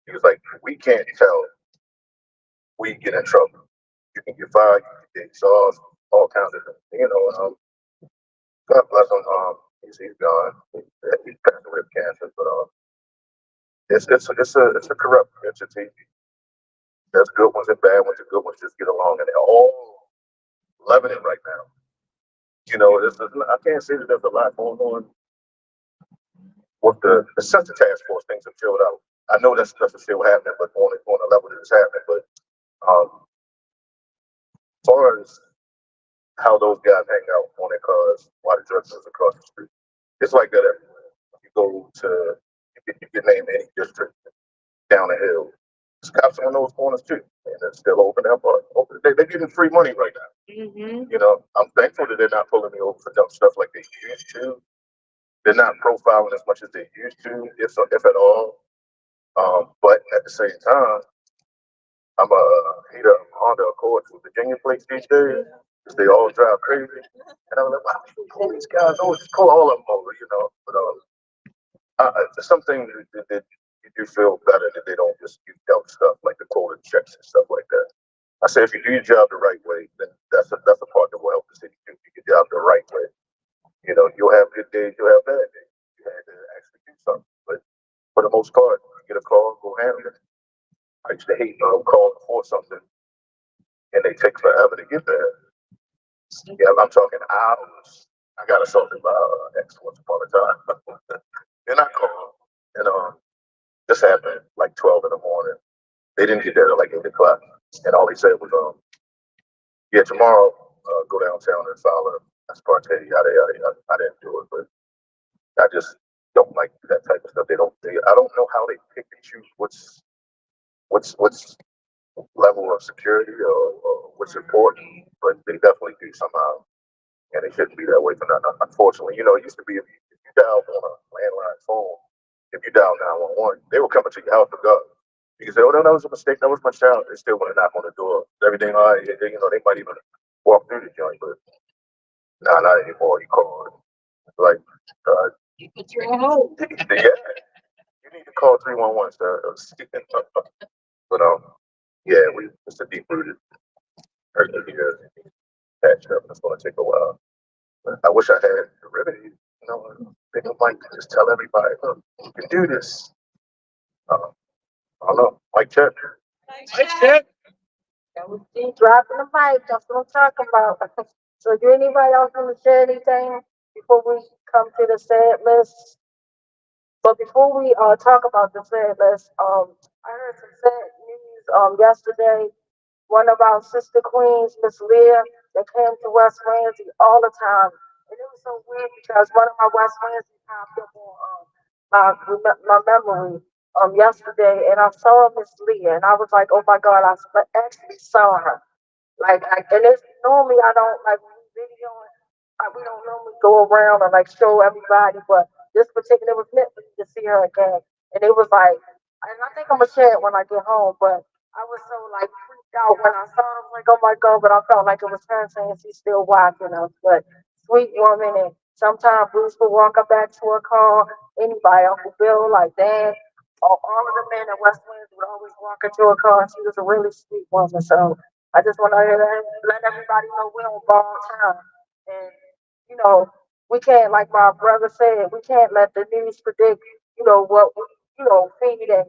S5: He was like, "We can't tell. We get in trouble. You can get fired, you can get exhausted, all kinds of things." You know, God bless him. He's gone. He passed away of cancer, but it's a corrupt entity. There's good ones and bad ones, and good ones just get along, and they're all loving it right now. You know, I can't say that there's a lot going on with the census task force. Things have chilled out. I know that's still happening, but on a level that it's happening. But as far as how those guys hang out on their cars while the drug dealers across the street, it's like that everywhere. You go to you can name any district down the hill. There's cops on those corners too, and they're still open up. They're getting free money right now.
S2: Mm-hmm.
S5: You know, I'm thankful that they're not pulling me over for dumb stuff like they used to. They're not profiling as much as they used to, if at all. But at the same time, I'm a hater of Honda Accords with Virginia plates these days because they all drive crazy. And I'm like, wow, you pull these guys over, just pull all of them over, you know. But there's something that you do feel better that they don't just use dumb stuff like the quota checks and stuff like that. I say if you do your job the right way, then that's a part that will help the city do your job the right way. You know, you'll have good days, you'll have bad days. You had to actually do something. But for the most part, you get a call, go handle it. I used to hate calling for something and they take forever to get there. Yeah, I'm talking hours. I got assaulted by ex once upon a time. And I called. And this happened like 12 in the morning. They didn't get there till like 8 o'clock. And all he said was, yeah, tomorrow, go downtown and file a ex parte, yada, yada, yada. I didn't do it, but I just don't like that type of stuff. I don't know how they pick and choose what's level of security or what's important, but they definitely do somehow. And it shouldn't be that way for nothing. Unfortunately, you know, it used to be if you dialed on a landline phone, if you dial 911, they will come to your house for God. You can say, "Oh no, that was a mistake. That was my child." They still want to knock on the door. Everything all right? You know, they might even walk through the joint, but not anymore. You call it like,
S2: You're at home.
S5: yeah, you need to call 311, sir. But yeah, it's a deep rooted hurt here. Patch up. It's going to take a while. I wish I had the remedy. You know, pick up mic and just tell everybody, look, you can do this. I don't know. Mike check.
S1: Mic check.
S2: That was D dropping the mic. That's what I'm talking about. So, do anybody else want to share anything before we come to the sad list? But before we talk about the sad list, I heard some sad news yesterday. One of our sister queens, Miss Leah, that came to West Ramsey all the time. And it was so weird because one of my West Ramsey popped up on my memory yesterday, and I saw Miss Leah, and I was like, oh my God, actually saw her. And it's normally I don't like when we video it, we don't normally go around and like show everybody, but this particular was meant for me to see her again. And it was like, and I think I'm gonna share it when I get home, but I was so like freaked out when I saw her. I was like, oh my God, but I felt like it was her saying she's still watching us. But sweet woman, and sometimes Bruce would walk her back to her car, anybody, Uncle Bill, like Dan, all of the men at West Winds would always walk her to her car. She was a really sweet woman. So I just want to let everybody know we're on borrowed time. And, you know, we can't, like my brother said, we can't let the news predict, what we, feed and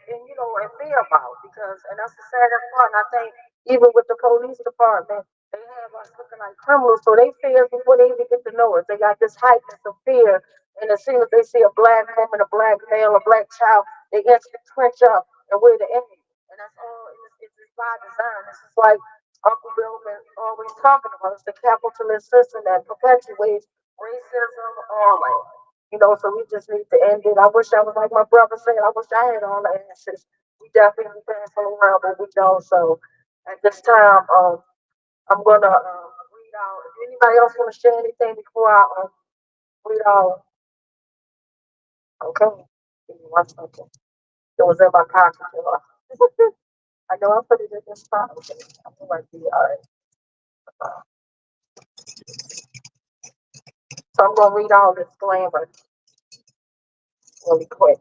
S2: fear about. And that's the saddest part. And I think even with the police department, they have us looking like criminals. So they fear before they even get to know us. They got this heightened of fear. And as soon as they see a black woman, a black male, a black child, they instantly trench up and we're the enemy. And that's all. It's by design. This is like Uncle Bill been always talking about. It's the capitalist system that perpetuates racism, all that. So we just need to end it. I wish I was like my brother said. I wish I had all the answers. We definitely pass them around, but we don't. So at this time, I'm gonna read out. If anybody else want to share anything before I read out? Okay. Give me 1 second. It was in my pocket. I know I put it in this spot. Okay. I feel like be all right. So I'm gonna read all this disclaimer really quick.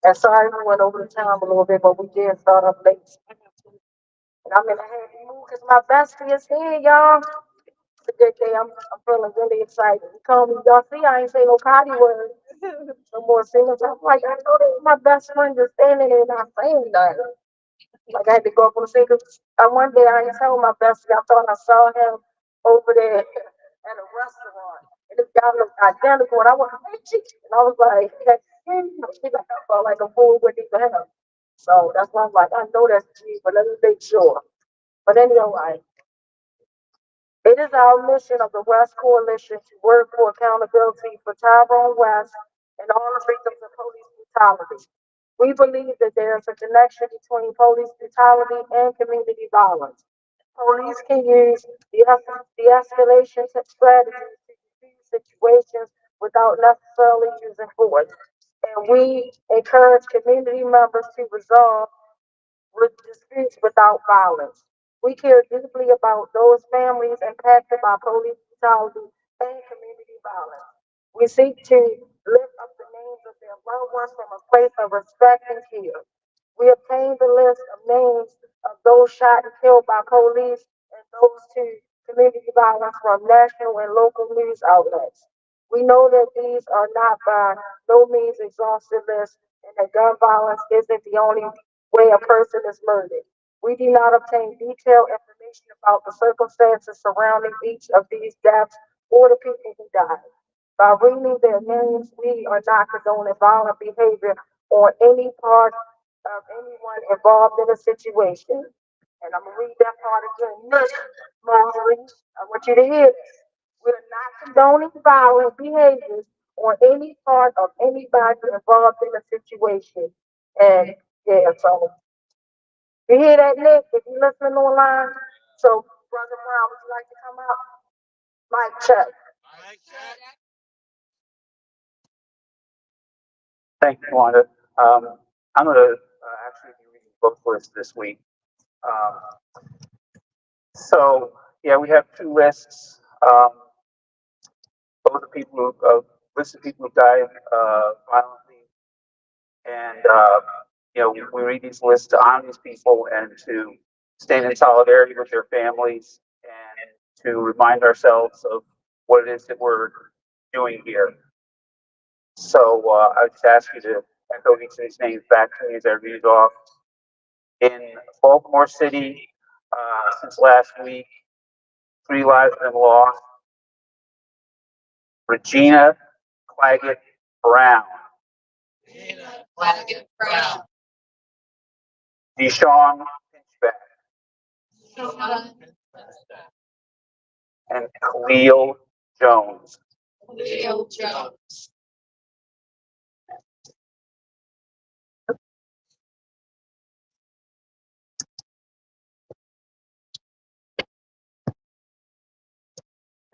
S2: And sorry we went over the time a little bit, but we did start up late. And I'm in a happy mood because my bestie is here, y'all. It's a good day. I'm feeling really excited. He told me, y'all see, I ain't say no potty word. No more singles. I'm like, I know that my best friend just standing there not saying nothing. Like I had to go up on the singles. And one day I ain't tell my bestie, I thought I saw him over there at a restaurant. And this guy looked identical. And I went, hey, chick. And I was like, that's him. I felt like a fool with even him. So that's why I'm like, I know that's G, but let me make sure. But anyway, it is our mission of the West Coalition to work for accountability for Tyrone West and all the victims of police brutality. We believe that there is a connection between police brutality and community violence. Police can use de-escalation strategies to defuse situations without necessarily using force. And we encourage community members to resolve with disputes without violence. We care deeply about those families impacted by police brutality and community violence. We seek to lift up the names of their loved ones from a place of respect and care. We obtained the list of names of those shot and killed by police and those to community violence from national and local news outlets. We know that these are not by no means exhaustive lists and that gun violence isn't the only way a person is murdered. We do not obtain detailed information about the circumstances surrounding each of these deaths or the people who died. By reading their names, we are not condoning violent behavior on any part of anyone involved in a situation. And I'm gonna read that part again. Nick Mosley, I want you to hear this. We are not condoning violent behaviors on any part of anybody involved in a situation. And yeah, so you hear that, Nick? If you're listening online, so Brother Brown, would you like to come out? Mic check.
S1: Mike check.
S6: Thank you, Wanda. I'm going to actually be reading both lists this week. So, yeah, we have two lists. Both the people who list of people who died violently, and we read these lists to honor these people and to stand in solidarity with their families and to remind ourselves of what it is that we're doing here. So I would just ask you to echo each of these names back to me as I read it off. In Baltimore City, since last week, 3 lives have been lost. Regina Claggett Brown.
S1: Gina Claggett Brown.
S6: Deshaun Pinchback.
S1: Sean
S6: And Khalil Jones.
S1: Leo Jones.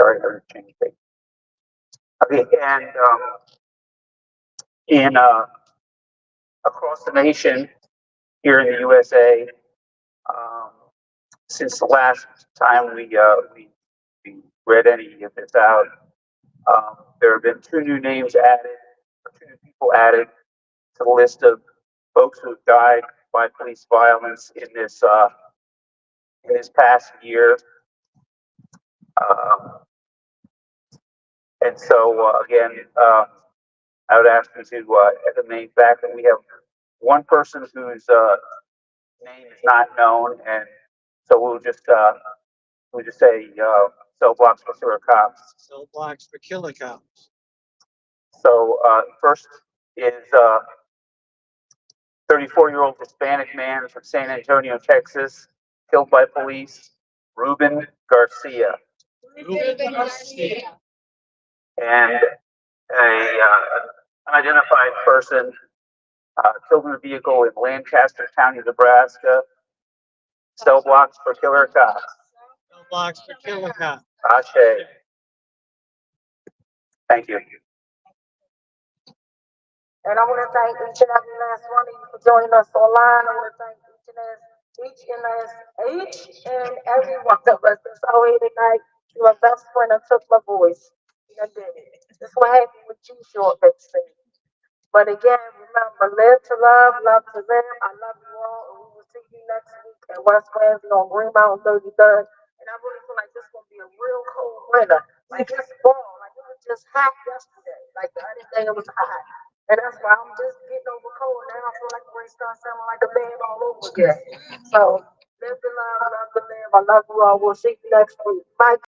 S6: Sorry, I changed it. Okay, and in across the nation, here in the USA, since the last time we read any of this out, there have been 2 new names added, or 2 new people added to the list of folks who have died by police violence in this past year. And so again, I would ask you to add the name back, and we have one person whose name is not known, and so we'll just say cell blocks for killer cops.
S7: Cell blocks for killer cops.
S6: So first is 34-year-old Hispanic man from San Antonio, Texas, killed by police, Ruben Garcia.
S1: Ruben Garcia.
S6: And an unidentified person killed in a vehicle in Lancaster County, Nebraska. Cell blocks for killer cops.
S7: Cell blocks for killer cops.
S6: Ashe. Thank you.
S2: And I want to thank each and every last one of you for joining us online. I want to thank each and every one of us that's out here tonight. You're my best friend that took my voice. You did it. This is what happened with you, short Vixen. But again, remember, live to love, love to live. I love you all, and we will see you next week at West Ramsey on Green Mountain 33rd. And I really feel like this is going to be a real cold winter. Like it's fall. Like it was just hot yesterday. Like the other day it was hot. And that's why I'm just getting over cold now. I feel like I'm ready to start sounding like a man all over again. So live the love, love the live. I love you all. We'll see you next week. Bye.